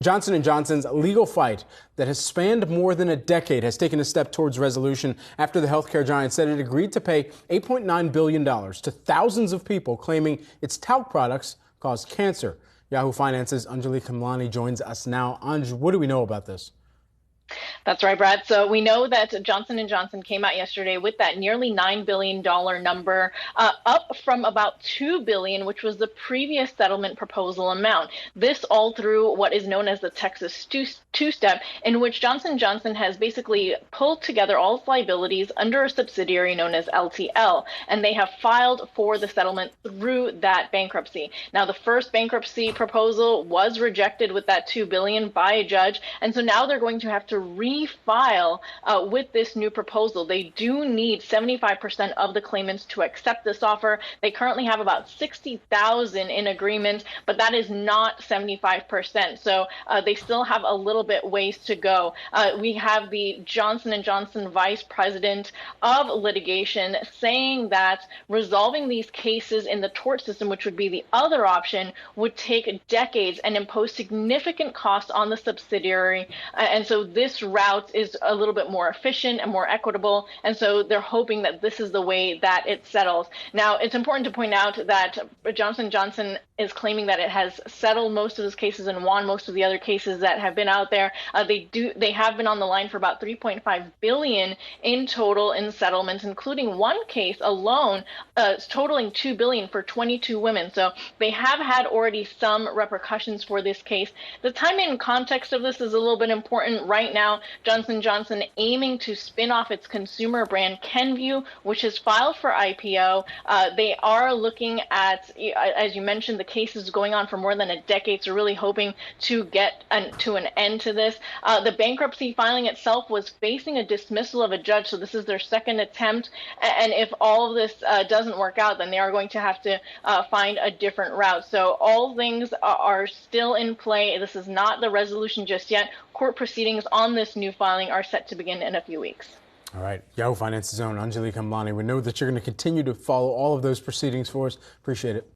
Johnson & Johnson's legal fight that has spanned more than a decade has taken a step towards resolution after the healthcare giant said it agreed to pay $8.9 billion to thousands of people claiming its talc products caused cancer. Yahoo Finance's Anjalee Khemlani joins us now. Anj, what do we know about this? That's right, Brad. So we know that Johnson & Johnson came out yesterday with that nearly $9 billion number, up from about $2 billion, which was the previous settlement proposal amount. This all through what is known as the Texas two-step, in which Johnson & Johnson has basically pulled together all its liabilities under a subsidiary known as LTL, and they have filed for the settlement through that bankruptcy. Now, the first bankruptcy proposal was rejected with that $2 billion by a judge, and so now they're going to have to refile with this new proposal. They do need 75% of the claimants to accept this offer. They currently have about 60,000 in agreement, but that is not 75%. So they still have a little bit ways to go. We have the Johnson & Johnson vice president of litigation saying that resolving these cases in the tort system, which would be the other option, would take decades and impose significant costs on the subsidiary. And so this route is a little bit more efficient and more equitable. And so they're hoping that this is the way that it settles. Now, it's important to point out that Johnson & Johnson is claiming that it has settled most of those cases and won most of the other cases that have been out there. They have been on the line for about $3.5 billion in total in settlements, including one case alone totaling $2 billion for 22 women. So they have had already some repercussions for this case. The timing and context of this is a little bit important. Right now, Johnson & Johnson aiming to spin off its consumer brand Kenvue, which has filed for IPO. They are looking at, as you mentioned, the cases going on for more than a decade, so really hoping to get to an end to this. The bankruptcy filing itself was facing a dismissal of a judge, so this is their second attempt. And if all of this doesn't work out, then they are going to have to find a different route. So all things are still in play. This is not the resolution just yet. Court proceedings on this new filing are set to begin in a few weeks. All right. Yahoo Finance's own Anjalee Khemlani. We know that you're going to continue to follow all of those proceedings for us. Appreciate it.